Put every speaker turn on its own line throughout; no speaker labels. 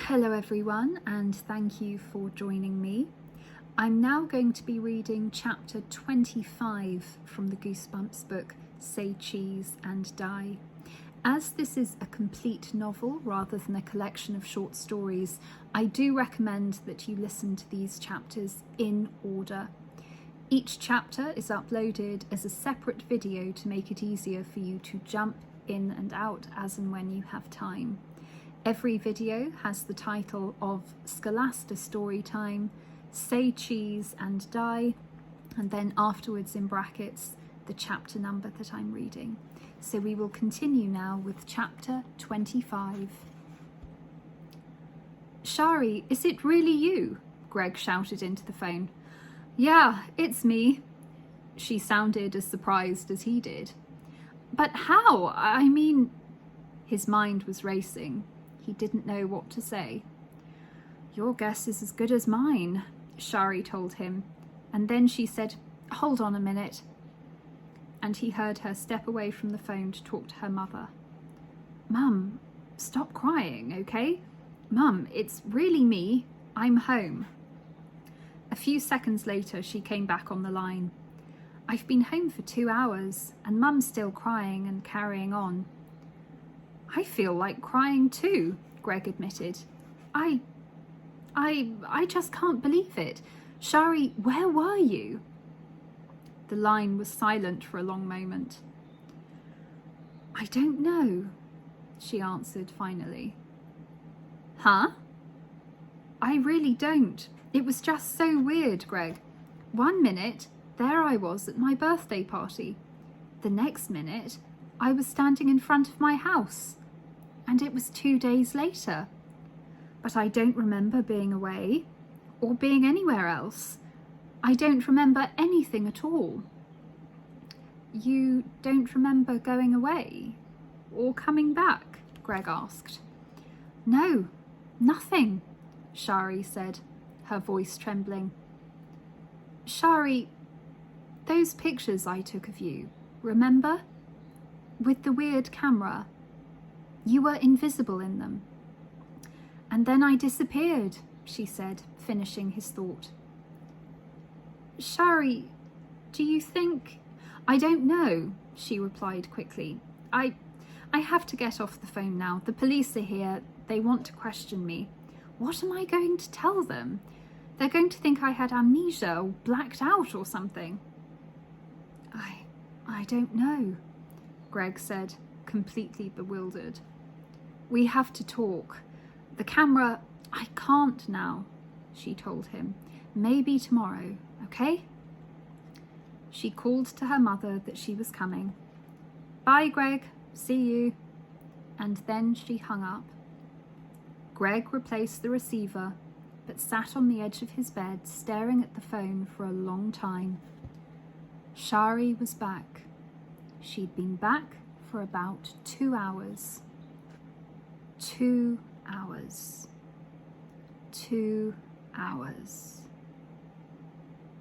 Hello everyone, and thank you for joining me. I'm now going to be reading chapter 25 from the Goosebumps book, Say Cheese and Die. As this is a complete novel rather than a collection of short stories, I do recommend that you listen to these chapters in order. Each chapter is uploaded as a separate video to make it easier for you to jump in and out as and when you have time. Every video has the title of Scholasta Story-time, Say Cheese and Die, and then afterwards in brackets the chapter number that I'm reading. So we will continue now with chapter 25. "Shari, is it really you?" Greg shouted into the phone. "Yeah, it's me." She sounded as surprised as he did. "But how? I mean..." His mind was racing. He didn't know what to say. "Your guess is as good as mine," Shari told him, and then she said, "Hold on a minute." And he heard her step away from the phone to talk to her mother. "Mum, stop crying, okay? Mum, it's really me. I'm home." A few seconds later, she came back on the line. "I've been home for 2 hours, and Mum's still crying and carrying on." "I feel like crying too," Greg admitted. I just can't believe it. Shari, where were you?" The line was silent for a long moment. "I don't know," she answered finally. "Huh?" "I really don't. It was just so weird, Greg. 1 minute, there I was at my birthday party. The next minute, I was standing in front of my house. And it was 2 days later. But I don't remember being away or being anywhere else. I don't remember anything at all." "You don't remember going away or coming back?" Greg asked. "No, nothing," Shari said, her voice trembling. "Shari, those pictures I took of you, remember? With the weird camera. You were invisible in them. And then I disappeared," she said, finishing his thought. "Shari, do you think..." "I don't know," she replied quickly. I have to get off the phone now. The police are here. They want to question me. What am I going to tell them? They're going to think I had amnesia or blacked out or something." I don't know," Greg said, completely bewildered. "We have to talk. The camera..." "I can't now," she told him. "Maybe tomorrow, okay?" She called to her mother that she was coming. "Bye, Greg. See you." And then she hung up. Greg replaced the receiver, but sat on the edge of his bed staring at the phone for a long time. Shari was back. She'd been back for about 2 hours. 2 hours. 2 hours.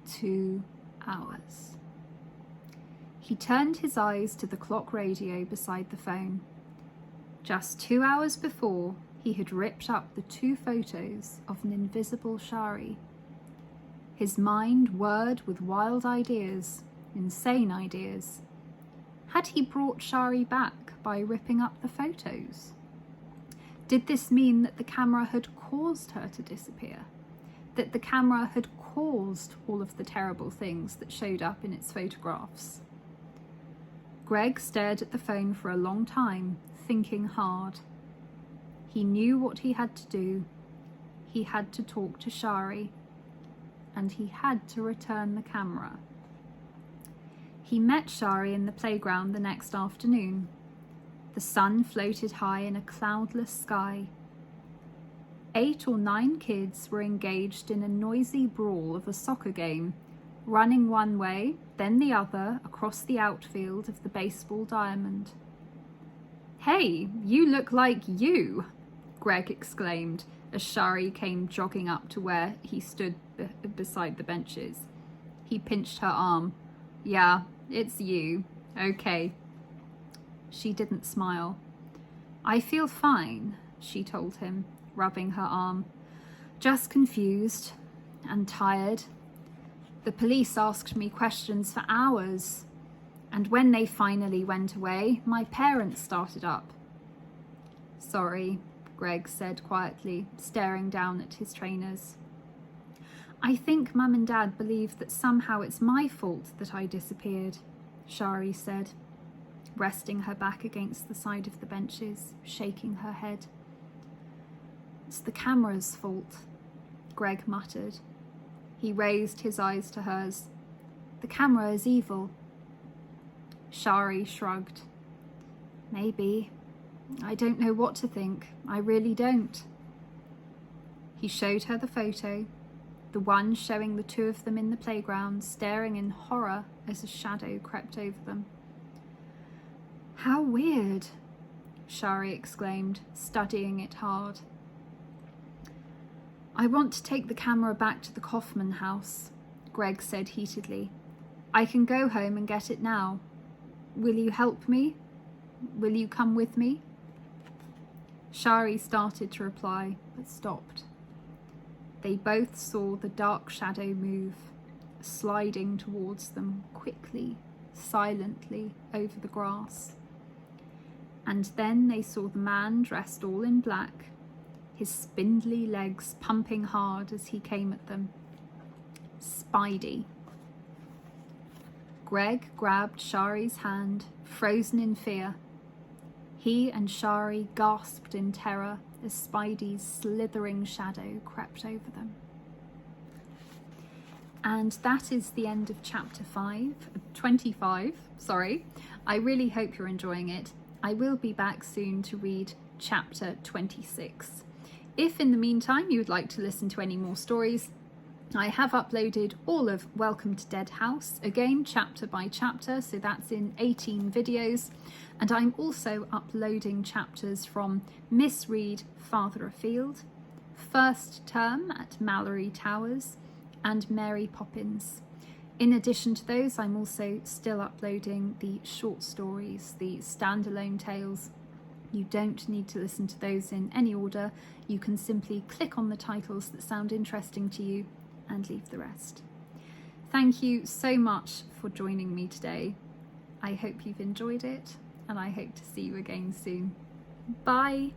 2 hours. He turned his eyes to the clock radio beside the phone. Just 2 hours before, he had ripped up the 2 photos of an invisible Shari. His mind whirred with wild ideas, insane ideas. Had he brought Shari back by ripping up the photos? Did this mean that the camera had caused her to disappear? That the camera had caused all of the terrible things that showed up in its photographs? Greg stared at the phone for a long time, thinking hard. He knew what he had to do. He had to talk to Shari, and he had to return the camera. He met Shari in the playground the next afternoon. The sun floated high in a cloudless sky. 8 or 9 kids were engaged in a noisy brawl of a soccer game, running one way, then the other, across the outfield of the baseball diamond. "Hey, you look like you," Greg exclaimed as Shari came jogging up to where he stood beside the benches. He pinched her arm. "Yeah, it's you. Okay." She didn't smile. "I feel fine," she told him, rubbing her arm. Just confused and tired. The police asked me questions for hours, and when they finally went away, my parents started up. Sorry, Greg said quietly, staring down at his trainers. I think Mum and Dad believe that somehow it's my fault that I disappeared, Shari said, resting her back against the side of the benches, shaking her head. It's the camera's fault, Greg muttered. He raised his eyes to hers. The camera is evil. Shari shrugged. Maybe. I don't know what to think. I really don't. He showed her the photo, the one showing the two of them in the playground, staring in horror as a shadow crept over them. How weird, Shari exclaimed, studying it hard. I want to take the camera back to the Kaufman house, Greg said heatedly. I can go home and get it now. Will you help me? Will you come with me? Shari started to reply, but stopped. They both saw the dark shadow move, sliding towards them quickly, silently over the grass. And then they saw the man dressed all in black, his spindly legs pumping hard as he came at them. Spidey. Greg grabbed Shari's hand, frozen in fear. He and Shari gasped in terror as Spidey's slithering shadow crept over them. And that is the end of chapter 25. I really hope you're enjoying it. I will be back soon to read chapter 26. If in the meantime you would like to listen to any more stories, I have uploaded all of Welcome to Dead House, again chapter by chapter, so that's in 18 videos, and I'm also uploading chapters from Miss Read Farther Afield, First Term at Mallory Towers, and Mary Poppins. In addition to those, I'm also still uploading the short stories, the standalone tales. You don't need to listen to those in any order. You can simply click on the titles that sound interesting to you and leave the rest. Thank you so much for joining me today. I hope you've enjoyed it, and I hope to see you again soon. Bye!